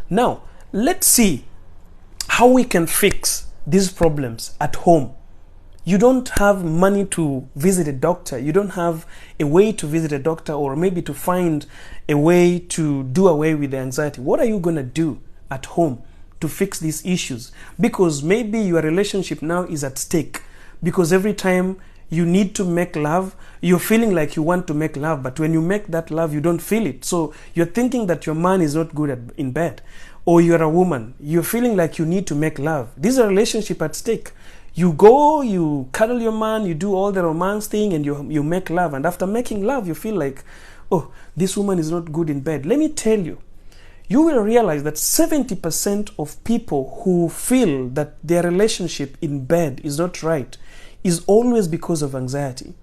Now, let's see how we can fix these problems at home. You don't have money to visit a doctor. You don't have a way to visit a doctor, or maybe to find a way to do away with the anxiety. What are you going to do at home to fix these issues? Because maybe your relationship now is at stake, because every time you need to make love, you're feeling like you want to make love, but when you make that love, you don't feel it. So you're thinking that your man is not good in bed. Or you're a woman, you're feeling like you need to make love. This is a relationship at stake. You go, you cuddle your man, you do all the romance thing, and you make love. And after making love, you feel like, oh, this woman is not good in bed. Let me tell you, you will realize that 70% of people who feel that their relationship in bed is not right is always because of anxiety.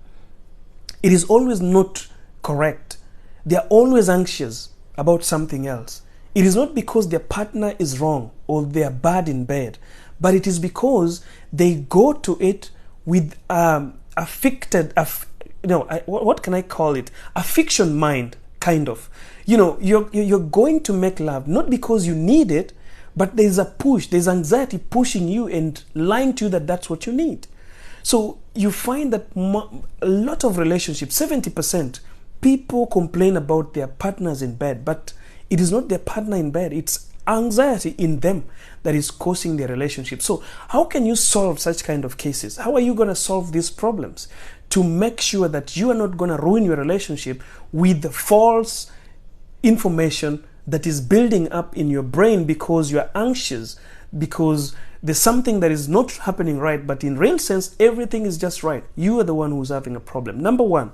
It is always not correct. They are always anxious about something else. It is not because their partner is wrong or they are bad in bed, but it is because they go to it with what can I call it? A fiction mind, kind of. You're going to make love not because you need it, but there's a push, there's anxiety pushing you and lying to you that that's what you need. So you find that a lot of relationships, 70%, people complain about their partners in bed, but it is not their partner in bed, it's anxiety in them that is causing their relationship. So how can you solve such kind of cases? How are you going to solve these problems to make sure that you are not going to ruin your relationship with the false information that is building up in your brain because you are anxious, because there's something that is not happening right, but in real sense, everything is just right. You are the one who's having a problem. Number one,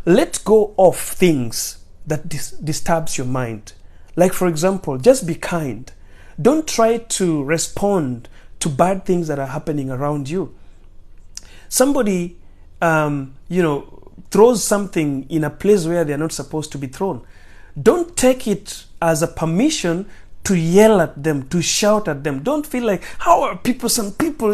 let go of things that disturbs your mind. Like, for example, just be kind. Don't try to respond to bad things that are happening around you. Somebody, throws something in a place where they're not supposed to be thrown. Don't take it as a permission to yell at them, to shout at them. Don't feel like, how are people? Some people,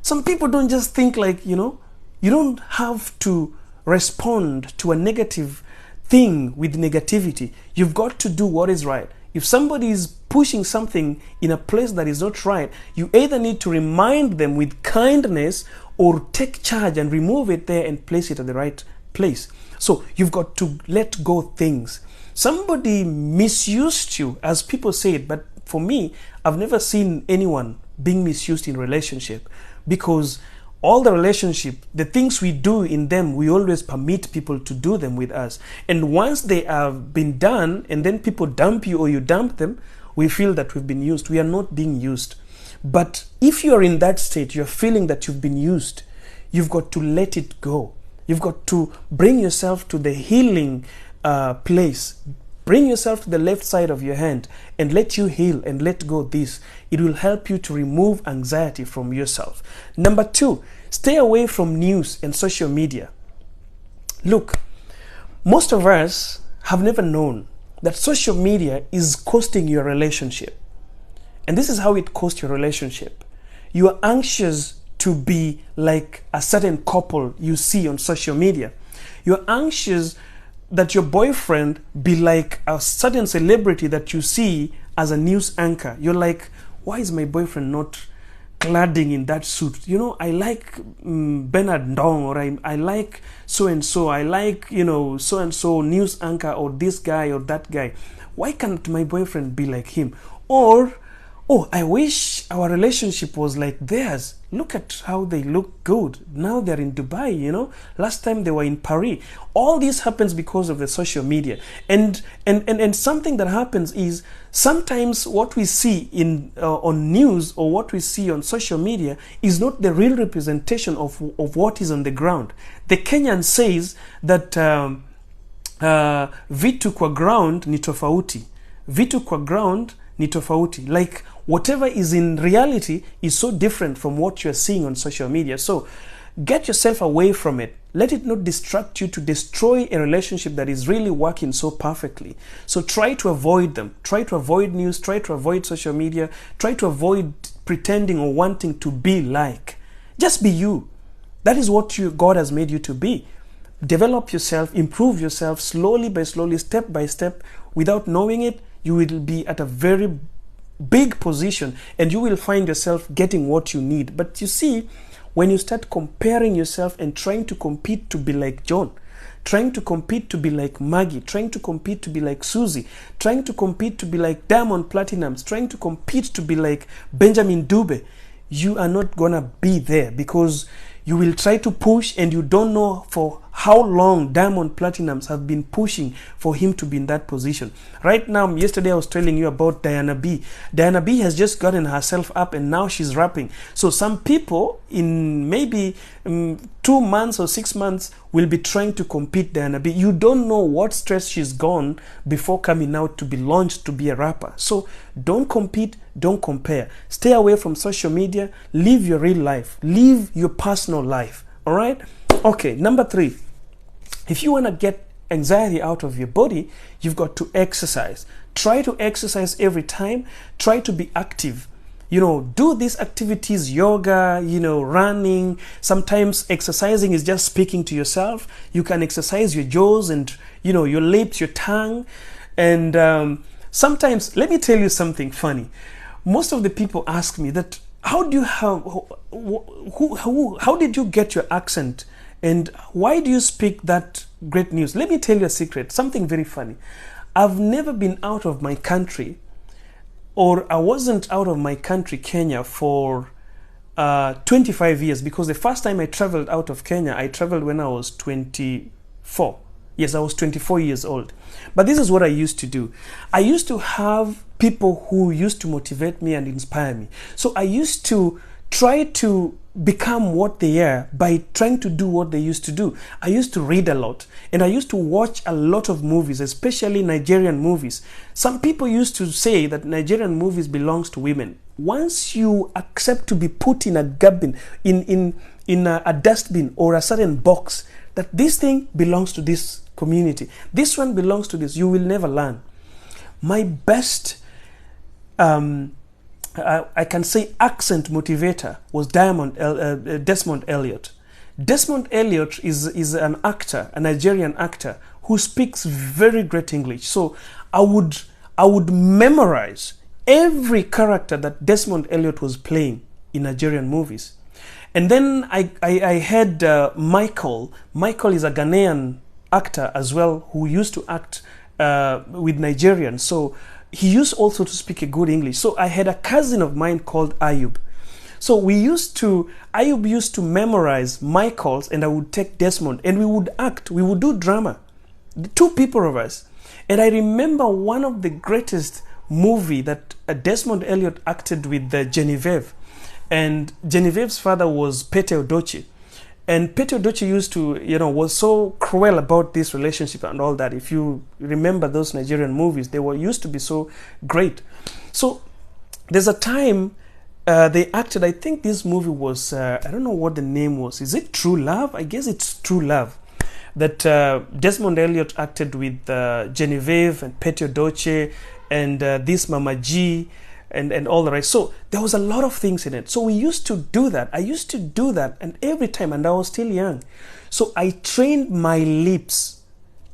some people don't just think like, you don't have to respond to a negative thing with negativity. You've got to do what is right. If somebody is pushing something in a place that is not right, you either need to remind them with kindness or take charge and remove it there and place it at the right place. So you've got to let go things. Somebody misused you, as people say it, but for me, I've never seen anyone being misused in relationship, because all the relationship, the things we do in them, we always permit people to do them with us. And once they have been done, and then people dump you or you dump them, we feel that we've been used. We are not being used. But if you're in that state, you're feeling that you've been used, you've got to let it go. You've got to bring yourself to the healing place. Bring yourself to the left side of your hand and let you heal and let go this. It will help you to remove anxiety from yourself. Number two, stay away from news and social media. Look, most of us have never known that social media is costing your relationship. And this is how it costs your relationship. You are anxious to be like a certain couple you see on social media. You're anxious that your boyfriend be like a certain celebrity that you see as a news anchor. You're like, why is my boyfriend not cladding in that suit? I like Bernard Dong, or I like so-and-so. I like, so-and-so news anchor, or this guy or that guy. Why can't my boyfriend be like him? Or, oh, I wish our relationship was like theirs. Look at how they look good. Now they're in Dubai, Last time they were in Paris. All this happens because of the social media. And something that happens is sometimes what we see on news or what we see on social media is not the real representation of what is on the ground. The Kenyan says that vitu kwa ground ni tofauti. Vitu kwa ground ni tofauti. Like, whatever is in reality is so different from what you're seeing on social media. So get yourself away from it. Let it not distract you to destroy a relationship that is really working so perfectly. So try to avoid them. Try to avoid news. Try to avoid social media. Try to avoid pretending or wanting to be like. Just be you. That is what God has made you to be. Develop yourself, improve yourself slowly by slowly, step by step. Without knowing it, you will be at a very big position and you will find yourself getting what you need. But you see, when you start comparing yourself and trying to compete to be like John, trying to compete to be like Maggie, trying to compete to be like Susie, trying to compete to be like Diamond Platinums, trying to compete to be like Benjamin Dube, you are not gonna be there, because you will try to push and you don't know for how long Diamond Platinums have been pushing for him to be in that position. Right now, yesterday I was telling you about Diana B. Diana B has just gotten herself up and now she's rapping. So some people in maybe 2 months or 6 months will be trying to compete Diana B. You don't know what stress she's gone before coming out to be launched to be a rapper. So don't compete, don't compare. Stay away from social media, live your real life, live your personal life. All right? Okay, number 3. If you want to get anxiety out of your body, you've got to exercise. Try to exercise every time. Try to be active. Do these activities, yoga, running. Sometimes exercising is just speaking to yourself. You can exercise your jaws and, your lips, your tongue. And sometimes, let me tell you something funny. Most of the people ask me that, how did you get your accent? And why do you speak that great news? Let me tell you a secret, something very funny. I've never been out of my country, or I wasn't out of my country, Kenya, for 25 years, because the first time I traveled out of Kenya, I traveled when I was 24. Yes, I was 24 years old. But this is what I used to do. I used to have people who used to motivate me and inspire me. So I used to try to become what they are by trying to do what they used to do. I used to read a lot and I used to watch a lot of movies, especially Nigerian movies. Some people used to say that Nigerian movies belongs to women. Once you accept to be put in a garbage, in a dustbin or a certain box, that this thing belongs to this community, this one belongs to this, you will never learn. My best I can say accent motivator was Desmond Elliot. Desmond Elliot is an actor, a Nigerian actor who speaks very great English. So I would memorize every character that Desmond Elliot was playing in Nigerian movies. And then I had Michael. Michael is a Ghanaian actor as well who used to act with Nigerians. So he used also to speak a good English. So I had a cousin of mine called Ayub. So Ayub used to memorize Michael's and I would take Desmond and we would act, we would do drama. The 2 people of us. And I remember one of the greatest movie that Desmond Elliot acted with Genevieve. And Genevieve's father was Pete Odochi. And Pete Odochi used to, was so cruel about this relationship and all that. If you remember those Nigerian movies, they used to be so great. So there's a time they acted, I think this movie was, I don't know what the name was. Is it True Love? I guess it's True Love. That Desmond Elliot acted with Genevieve and Pete Odochi and this Mama G. And all the rest. So there was a lot of things in it. So we used to do that. I used to do that, and every time, and I was still young. So I trained my lips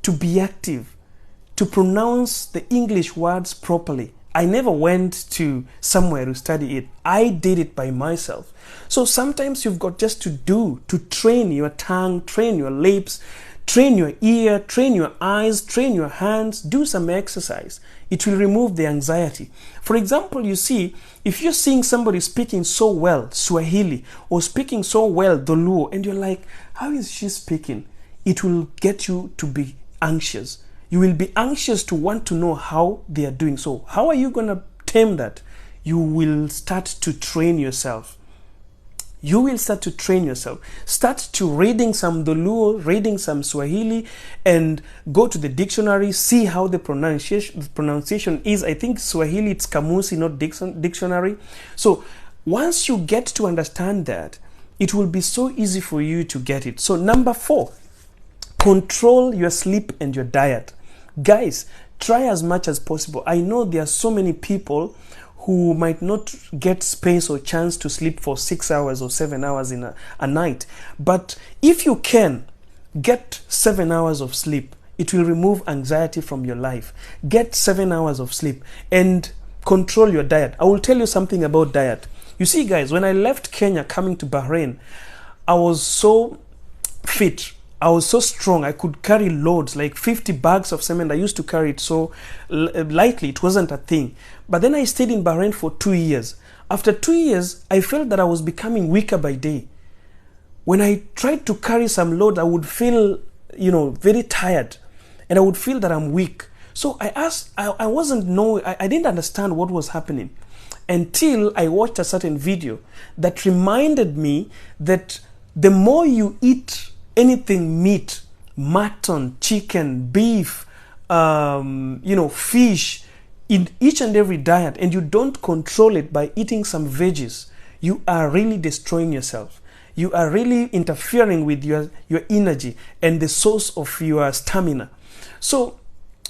to be active, to pronounce the English words properly. I never went to somewhere to study it. I did it by myself. So sometimes you've got just to train your tongue, train your lips, train your ear, train your eyes, train your hands, do some exercise. It will remove the anxiety. For example, you see, if you're seeing somebody speaking so well Swahili or speaking so well Dholuo, and you're like, how is she speaking? It will get you to be anxious. You will be anxious to want to know how they are doing. So how are you going to tame that? You will start to train yourself. You will start to train yourself. Start to reading some Dholuo, reading some Swahili, and go to the dictionary, see how the pronunciation is. I think Swahili, it's kamusi, not dictionary. So once you get to understand that, it will be so easy for you to get it. So number 4, control your sleep and your diet. Guys, try as much as possible. I know there are so many people who might not get space or chance to sleep for 6 hours or 7 hours in a night. But if you can get 7 hours of sleep, It will remove anxiety from your life. Get 7 hours of sleep and control your diet. I will tell you something about diet. You see, guys, when I left Kenya coming to Bahrain, I was so fit. I was so strong. I could carry loads, like 50 bags of cement. I used to carry it so lightly. It wasn't a thing. But then I stayed in Bahrain for 2 years. After 2 years, I felt that I was becoming weaker by day. When I tried to carry some load, I would feel, very tired, and I would feel that I'm weak. So I asked, I didn't understand what was happening until I watched a certain video that reminded me that the more you eat anything meat, mutton, chicken, beef, fish, in each and every diet, and you don't control it by eating some veggies, you are really destroying yourself. You are really interfering with your energy and the source of your stamina. So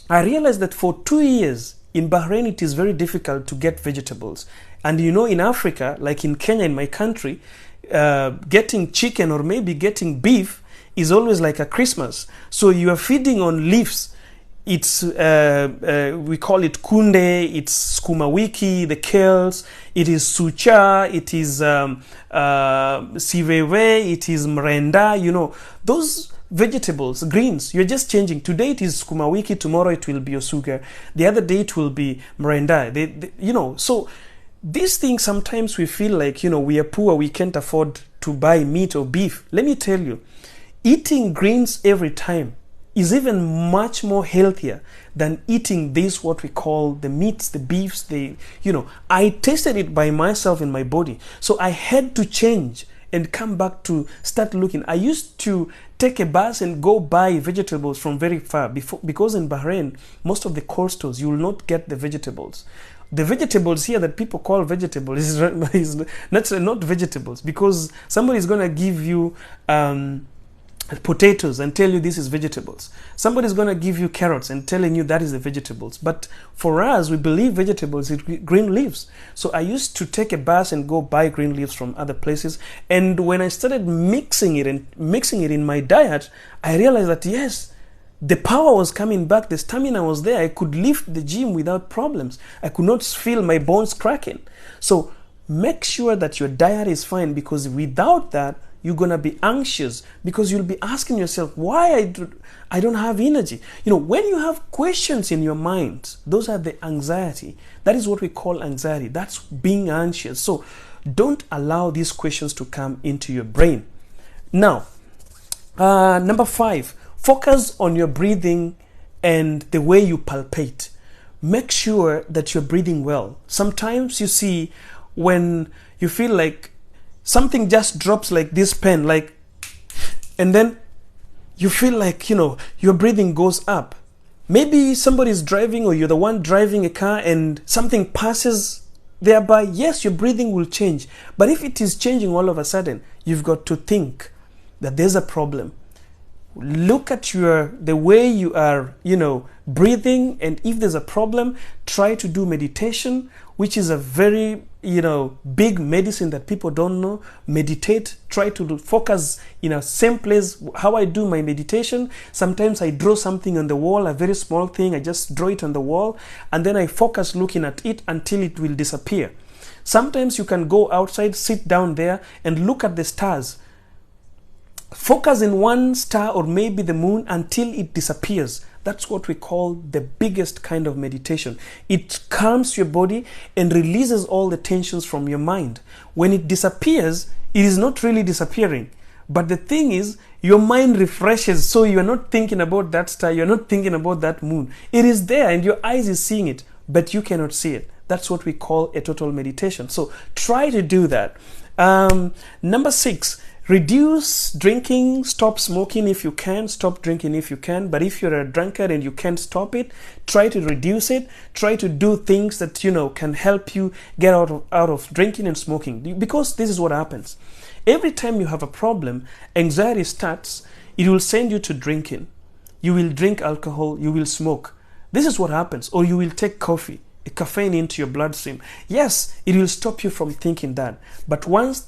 I realized that for 2 years in Bahrain, it is very difficult to get vegetables. And in Africa, like in Kenya, in my country, getting chicken or maybe getting beef is always like a Christmas. So you are feeding on leaves. It's we call it kunde, it's skuma wiki, the kales, it is sucha, it is siveve, it is mrenda, those vegetables, greens, you're just changing. Today it is skuma wiki, tomorrow it will be osuga, the other day it will be mrenda. So these things, sometimes we feel like, we are poor, we can't afford to buy meat or beef. Let me tell you, eating greens every time is even much more healthier than eating this, what we call the meats, the beefs, I tasted it by myself in my body. So I had to change and come back to start looking. I used to take a bus and go buy vegetables from very far because in Bahrain, most of the cold stores, you will not get the vegetables. The vegetables here that people call vegetables is not vegetables, because somebody is going to give you potatoes and tell you this is vegetables. Somebody's going to give you carrots and telling you that is the vegetables. But for us, we believe vegetables is green leaves. So I used to take a bus and go buy green leaves from other places. And when I started mixing it in my diet, I realized that yes, the power was coming back, the stamina was there. I could lift the gym without problems. I could not feel my bones cracking. So make sure that your diet is fine, because without that, you're going to be anxious, because you'll be asking yourself, why I don't have energy. When you have questions in your mind, those are the anxiety. That is what we call anxiety. That's being anxious. So don't allow these questions to come into your brain. Now, number 5, focus on your breathing and the way you palpate. Make sure that you're breathing well. Sometimes you see when you feel like something just drops like this pen, and then you feel like, your breathing goes up. Maybe somebody's driving, or you're the one driving a car, and something passes thereby. Yes, your breathing will change. But if it is changing all of a sudden, you've got to think that there's a problem. Look at the way you are, breathing, and if there's a problem, try to do meditation, which is a very, big medicine that people don't know. Meditate, try to focus in a same place. How I do my meditation, sometimes I draw something on the wall, a very small thing, I just draw it on the wall, and then I focus looking at it until it will disappear. Sometimes you can go outside, sit down there, and look at the stars. Focus in one star or maybe the moon until it disappears. That's what we call the biggest kind of meditation. It calms your body and releases all the tensions from your mind. When it disappears, it is not really disappearing. But the thing is, your mind refreshes, so you're not thinking about that star, you're not thinking about that moon. It is there and your eyes is seeing it, but you cannot see it. That's what we call a total meditation. So try to do that. Number 6, reduce drinking, stop smoking if you can, stop drinking if you can. But if you're a drunkard and you can't stop it, try to reduce it. Try to do things that, can help you get out of drinking and smoking. Because this is what happens. Every time you have a problem, anxiety starts, it will send you to drinking. You will drink alcohol, you will smoke. This is what happens. Or you will take coffee, caffeine into your bloodstream. Yes, it will stop you from thinking that. But once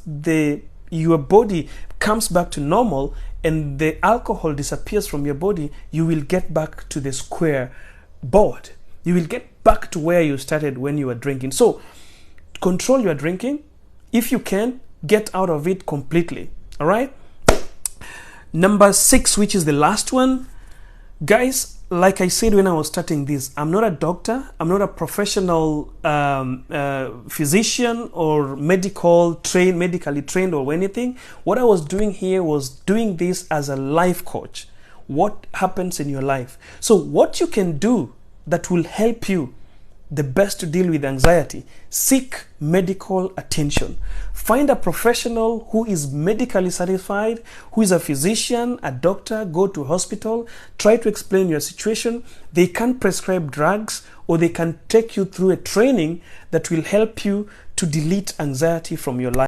your body comes back to normal and the alcohol disappears from your body, you will get back to the square board. You will get back to where you started when you were drinking. So control your drinking. If you can, get out of it completely. All right. Number 6, which is the last one. Guys, like I said when I was starting this, I'm not a doctor. I'm not a professional physician or medically trained or anything. What I was doing here was doing this as a life coach. What happens in your life? So what you can do that will help you the best to deal with anxiety: seek medical attention. Find a professional who is medically certified, who is a physician, a doctor. Go to hospital, try to explain your situation. They can prescribe drugs, or they can take you through a training that will help you to delete anxiety from your life.